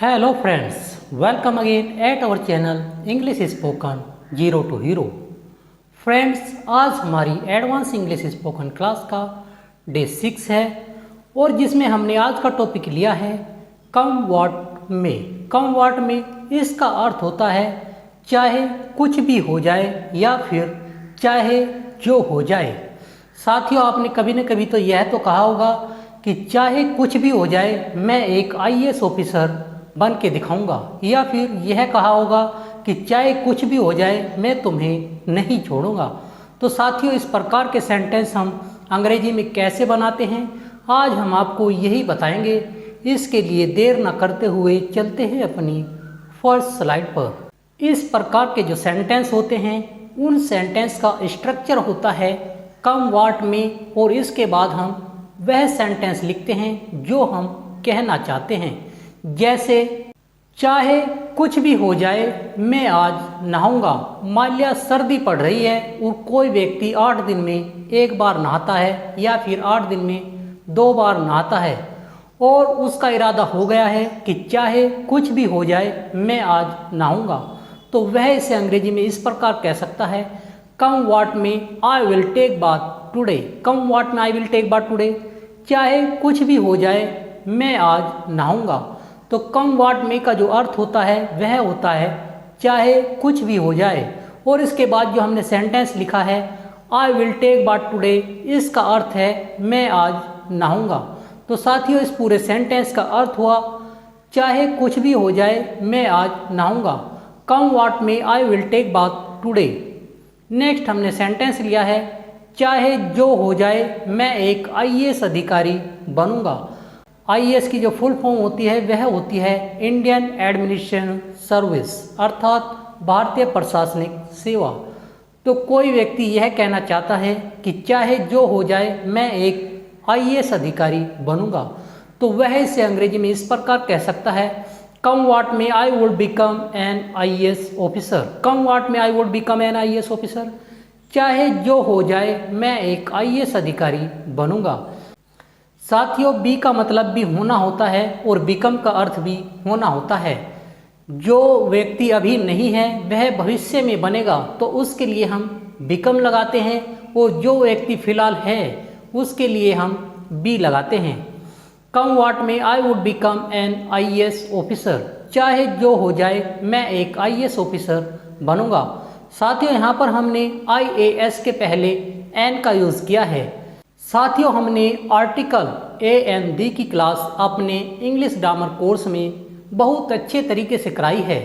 Hello friends, welcome again at our channel English Spoken Zero to Hero। Friends, आज हमारी advance English spoken class का day 6 है और जिसमें हमने आज का टॉपिक लिया है कम व्हाट में। कम व्हाट में इसका अर्थ होता है चाहे कुछ भी हो जाए या फिर चाहे जो हो जाए। साथियों, आपने कभी न कभी तो यह तो कहा होगा कि चाहे कुछ भी हो जाए मैं एक आईएएस ऑफिसर बन के दिखाऊंगा, या फिर यह कहा होगा कि चाहे कुछ भी हो जाए मैं तुम्हें नहीं छोड़ूंगा। तो साथियों, इस प्रकार के सेंटेंस हम अंग्रेजी में कैसे बनाते हैं आज हम आपको यही बताएंगे। इसके लिए देर न करते हुए चलते हैं अपनी फर्स्ट स्लाइड पर। इस प्रकार के जो सेंटेंस होते हैं उन सेंटेंस का स्ट्रक्चर होता है कम व्हाट में, और इसके बाद हम वह सेंटेंस लिखते हैं जो हम कहना चाहते हैं। जैसे चाहे कुछ भी हो जाए मैं आज नहाऊंगा। मान लिया सर्दी पड़ रही है और कोई व्यक्ति 8 दिन में एक बार नहाता है या फिर 8 दिन में 2 बार नहाता है और उसका इरादा हो गया है कि चाहे कुछ भी हो जाए मैं आज नहाऊंगा, तो वह इसे अंग्रेजी में इस प्रकार कह सकता है come what may I will take bath today. Come what may I will take bath today, चाहे कुछ भी हो जाए मैं आज नहाऊंगा। तो कम व्हाट में का जो अर्थ होता है वह होता है चाहे कुछ भी हो जाए, और इसके बाद जो हमने सेंटेंस लिखा है I will take bath today, इसका अर्थ है मैं आज नहाऊंगा। तो साथियों, इस पूरे सेंटेंस का अर्थ हुआ चाहे कुछ भी हो जाए मैं आज नहाऊंगा। Come what may I will take bath today. Next हमने सेंटेंस लिया है चाहे जो हो जाए मैं एक आईएएस अधिकारी बनूंगा। आईएएस की जो फुल फॉर्म होती है वह होती है इंडियन एडमिनिस्ट्रेशन सर्विस, अर्थात भारतीय प्रशासनिक सेवा। तो कोई व्यक्ति यह कहना चाहता है कि चाहे जो हो जाए मैं एक आईएएस अधिकारी बनूंगा, तो वह इसे अंग्रेजी में इस प्रकार कह सकता है come what may I would become an IAS officer. Come what may I would become an IAS officer, चाहे जो हो जाए मैं एक आईएएस अधिकारी बनूंगा। साथियों, बी का मतलब भी होना होता है और बिकम का अर्थ भी होना होता है। जो व्यक्ति अभी नहीं है वह भविष्य में बनेगा, तो उसके लिए हम बिकम लगाते हैं, और जो व्यक्ति फिलहाल है उसके लिए हम बी लगाते हैं। कम what may I would become an IAS officer, चाहे जो हो जाए मैं एक आईएएस ऑफिसर बनूंगा। साथियों, यहाँ पर हमने आईएएस के पहले एन का यूज़ किया है। साथियों, हमने आर्टिकल ए एन दी की क्लास अपने इंग्लिश ग्रामर कोर्स में बहुत अच्छे तरीके से कराई है।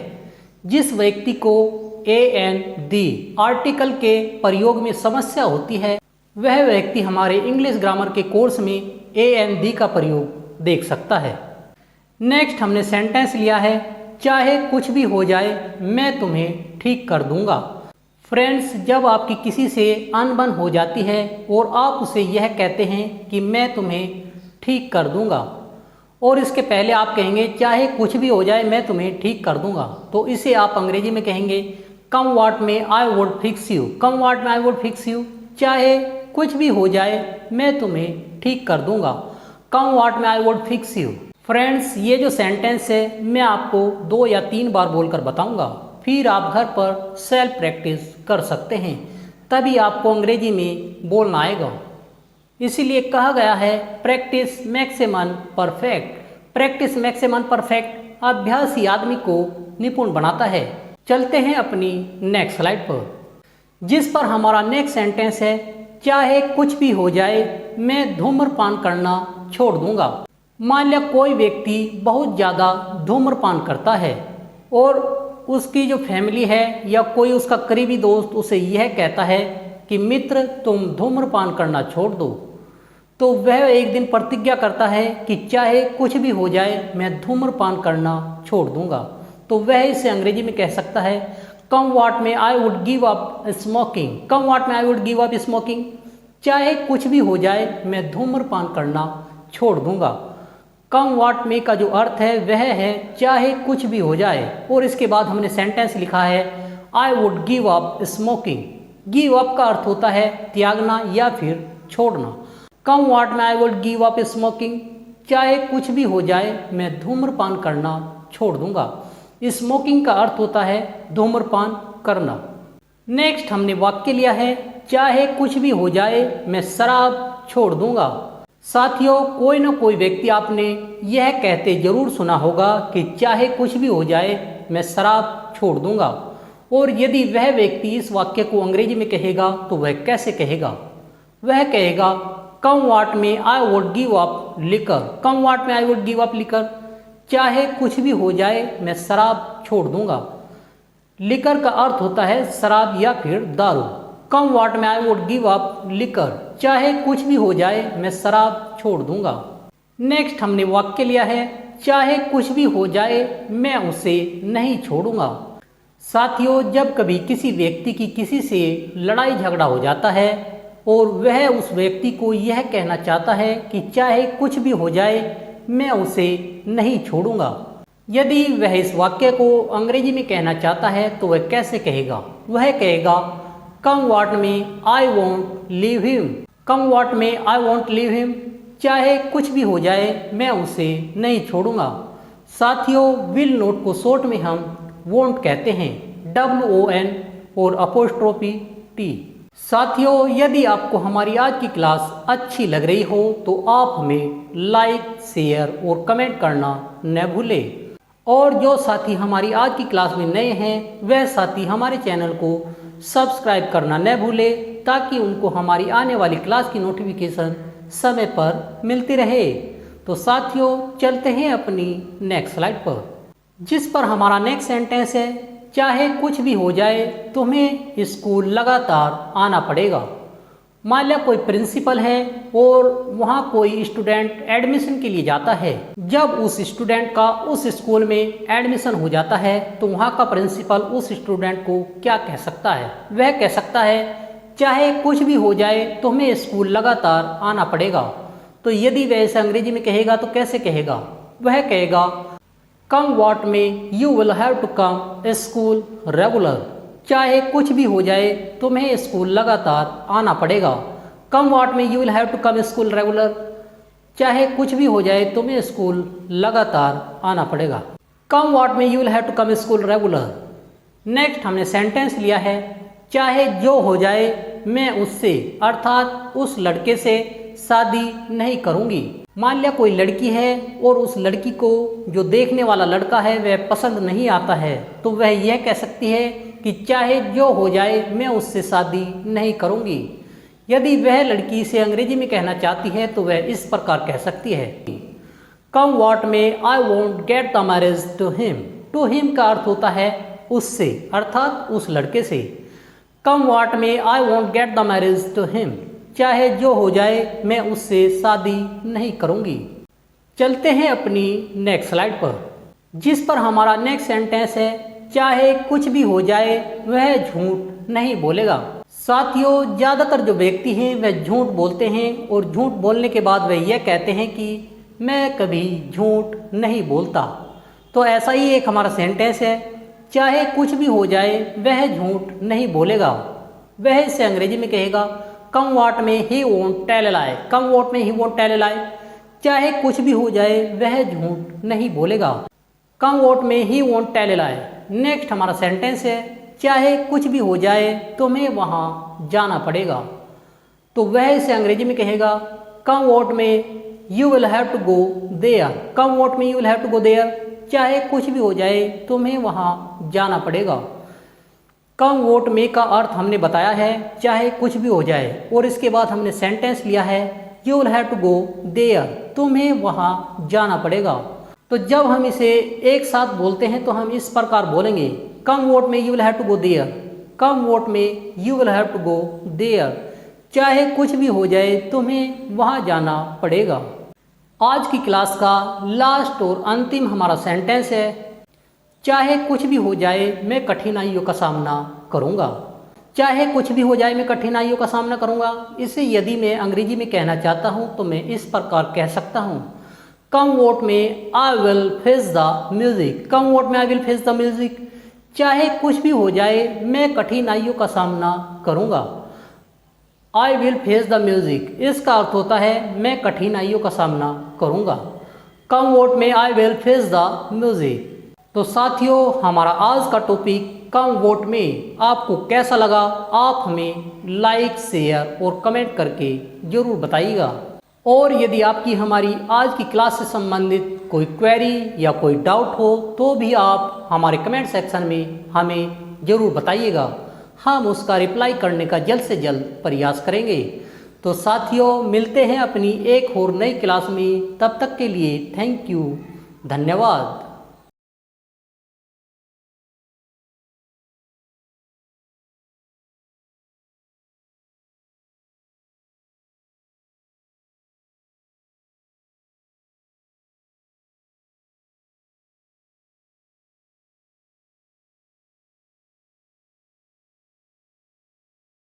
जिस व्यक्ति को ए एन दी आर्टिकल के प्रयोग में समस्या होती है वह व्यक्ति हमारे इंग्लिश ग्रामर के कोर्स में ए एन दी का प्रयोग देख सकता है। नेक्स्ट हमने सेंटेंस लिया है चाहे कुछ भी हो जाए मैं तुम्हें ठीक कर दूंगा। फ्रेंड्स, जब आपकी किसी से अनबन हो जाती है और आप उसे यह कहते हैं कि मैं तुम्हें ठीक कर दूंगा, और इसके पहले आप कहेंगे चाहे कुछ भी हो जाए मैं तुम्हें ठीक कर दूंगा, तो इसे आप अंग्रेजी में कहेंगे कम what may I would fix you. Come what may I would fix you, चाहे कुछ भी हो जाए मैं तुम्हें ठीक कर दूंगा। कम what may I would fix you. Friends, ये जो सेंटेंस है मैं आपको 2 या 3 बार बोलकर बताऊंगा, फिर आप घर पर सेल्फ प्रैक्टिस कर सकते हैं, तभी आपको अंग्रेजी में बोलना आएगा। इसीलिए कहा गया है practice makes a man perfect. Practice makes a man perfect, अभ्यास ही आदमी को निपुण बनाता है। चलते हैं अपनी नेक्स्ट स्लाइड पर, जिस पर हमारा नेक्स्ट सेंटेंस है चाहे कुछ भी हो जाए मैं धूम्रपान करना छोड़ दूंगा। मान लिया कोई व्यक्ति बहुत ज़्यादा धूम्रपान करता है और उसकी जो फैमिली है या कोई उसका करीबी दोस्त उसे यह कहता है कि मित्र तुम धूम्रपान करना छोड़ दो, तो वह एक दिन प्रतिज्ञा करता है कि चाहे कुछ भी हो जाए मैं धूम्रपान करना छोड़ दूंगा, तो वह इसे अंग्रेजी में कह सकता है come what may I would give up smoking. Come what may I would give up smoking, चाहे कुछ भी हो जाए मैं धूम्रपान करना छोड़ दूंगा। कम व्हाट में का जो अर्थ है वह है चाहे कुछ भी हो जाए, और इसके बाद हमने सेंटेंस लिखा है आई would give up smoking. Give up का अर्थ होता है त्यागना या फिर छोड़ना। कम what may I would give up smoking, चाहे कुछ भी हो जाए मैं धूम्रपान करना छोड़ दूंगा। स्मोकिंग का अर्थ होता है धूम्रपान करना। नेक्स्ट हमने वाक्य लिया है, चाहे कुछ भी हो जाए मैं शराब छोड़ दूंगा। साथियों, कोई ना कोई व्यक्ति आपने यह कहते जरूर सुना होगा कि चाहे कुछ भी हो जाए मैं शराब छोड़ दूंगा। और यदि वह व्यक्ति इस वाक्य को अंग्रेजी में कहेगा तो वह कैसे कहेगा? वह कहेगा, come what may I would give up liquor. Come what may I would give up liquor. चाहे कुछ भी हो जाए मैं शराब छोड़ दूंगा। लिकर का अर्थ होता है शराब या फिर दारू। कम what may I would give up liquor. चाहे कुछ भी हो जाए मैं शराब छोड़ दूंगा। नेक्स्ट हमने वाक्य लिया है, चाहे कुछ भी हो जाए मैं उसे नहीं छोड़ूंगा। साथियों, जब कभी किसी व्यक्ति की किसी से लड़ाई झगड़ा हो जाता है और वह उस व्यक्ति को यह कहना चाहता है कि चाहे कुछ भी हो जाए मैं उसे नहीं छोड़ूंगा, यदि वह इस वाक्य को अंग्रेजी में कहना चाहता है तो वह कैसे कहेगा? वह कहेगा, come what may I want leave him. Come what may I want leave him. चाहे कुछ भी हो जाए मैं उसे नहीं छोड़ूंगा। साथियों, विल नोट को शॉर्ट में हम वॉन्ट कहते हैं, WON और अपोस्ट्रोफी T। साथियों, यदि आपको हमारी आज की क्लास अच्छी लग रही हो तो आप हमें लाइक, शेयर और कमेंट करना न भूलें। और जो साथी हमारी आज की क्लास में नए हैं वह साथी हमारे चैनल को सब्सक्राइब करना न भूलें ताकि उनको हमारी आने वाली क्लास की नोटिफिकेशन समय पर मिलती रहे। तो साथियों, चलते हैं अपनी नेक्स्ट स्लाइड पर, जिस पर हमारा नेक्स्ट सेंटेंस है, चाहे कुछ भी हो जाए तुम्हें स्कूल लगातार आना पड़ेगा। मान लिया कोई प्रिंसिपल है और वहाँ कोई स्टूडेंट एडमिशन के लिए जाता है। जब उस स्टूडेंट का उस स्कूल में एडमिशन हो जाता है तो वहाँ का प्रिंसिपल उस स्टूडेंट को क्या कह सकता है? वह कह सकता है, चाहे कुछ भी हो जाए तुम्हें स्कूल लगातार आना पड़ेगा। तो यदि वह इसे अंग्रेजी में कहेगा तो कैसे कहेगा? वह कहेगा, come what may you will have to come school regular. चाहे कुछ भी हो जाए तुम्हें स्कूल लगातार आना पड़ेगा। Come what may you will have to come school regular. चाहे कुछ भी हो जाए तुम्हें स्कूल लगातार आना पड़ेगा। Come what may you will have to come school regular. Next हमने सेंटेंस लिया है, चाहे जो हो जाए मैं उससे अर्थात उस लड़के से शादी नहीं करूँगी। मान लिया कोई लड़की है और उस लड़की को जो देखने वाला लड़का है वह पसंद नहीं आता है, तो वह यह कह सकती है कि चाहे जो हो जाए मैं उससे शादी नहीं करूँगी। यदि वह लड़की इसे अंग्रेजी में कहना चाहती है तो वह इस प्रकार कह सकती है, come what may I won't get the marriage to him. To him का अर्थ होता है उससे अर्थात उस लड़के से। Come what may I won't get the marriage to him. चाहे जो हो जाए मैं उससे शादी नहीं करूँगी। चलते हैं अपनी नेक्स्ट स्लाइड पर, जिस पर हमारा नेक्स्ट सेंटेंस है, चाहे कुछ भी हो जाए वह झूठ नहीं बोलेगा। साथियों, ज़्यादातर जो व्यक्ति हैं वह झूठ बोलते हैं और झूठ बोलने के बाद वह यह कहते हैं कि मैं कभी झूठ नहीं बोलता। तो ऐसा ही एक हमारा सेंटेंस है, चाहे कुछ भी हो जाए वह झूठ नहीं बोलेगा। वह इसे अंग्रेजी में कहेगा, come what may he won't tell a lie. Come what may he won't tell a लाई। चाहे कुछ भी हो जाए वह झूठ नहीं बोलेगा। Come what may he won't tell a lie. Next हमारा सेंटेंस है, चाहे कुछ भी हो जाए तुम्हें वहाँ जाना पड़ेगा। तो वह इसे अंग्रेजी में कहेगा, come what may you will have to go there. Come what may you will have to go there. चाहे कुछ भी हो जाए तुम्हें वहाँ जाना पड़ेगा। कम वोट में का अर्थ हमने बताया है, चाहे कुछ भी हो जाए, और इसके बाद हमने सेंटेंस लिया है, you will have to go there. तुम्हें वहाँ जाना पड़ेगा। तो जब हम इसे एक साथ बोलते हैं तो हम इस प्रकार बोलेंगे, come what may you will have to go there. Come what may you will have to go there. चाहे कुछ भी हो जाए तुम्हें वहाँ जाना पड़ेगा। आज की क्लास का लास्ट और अंतिम हमारा सेंटेंस है, चाहे कुछ भी हो जाए मैं कठिनाइयों का सामना करूँगा। चाहे कुछ भी हो जाए मैं कठिनाइयों का सामना करूँगा। इसे यदि मैं अंग्रेजी में कहना चाहता हूँ तो मैं इस प्रकार कह सकता हूँ, come what may I will face the music. Come what may I will face the music. चाहे कुछ भी हो जाए मैं कठिनाइयों का सामना करूँगा। आई विल फेस द म्यूजिक, इसका अर्थ होता है मैं कठिनाइयों का सामना करूँगा। कम what may I will face the music. तो साथियों, हमारा आज का टॉपिक कम वोट में आपको कैसा लगा, आप हमें लाइक, शेयर और कमेंट करके ज़रूर बताइएगा। और यदि आपकी हमारी आज की क्लास से संबंधित कोई क्वेरी या कोई डाउट हो तो भी आप हमारे कमेंट सेक्शन में हमें ज़रूर बताइएगा। हम उसका रिप्लाई करने का जल्द से जल्द प्रयास करेंगे। तो साथियों, मिलते हैं अपनी एक और नई क्लास में। तब तक के लिए थैंक यू, धन्यवाद।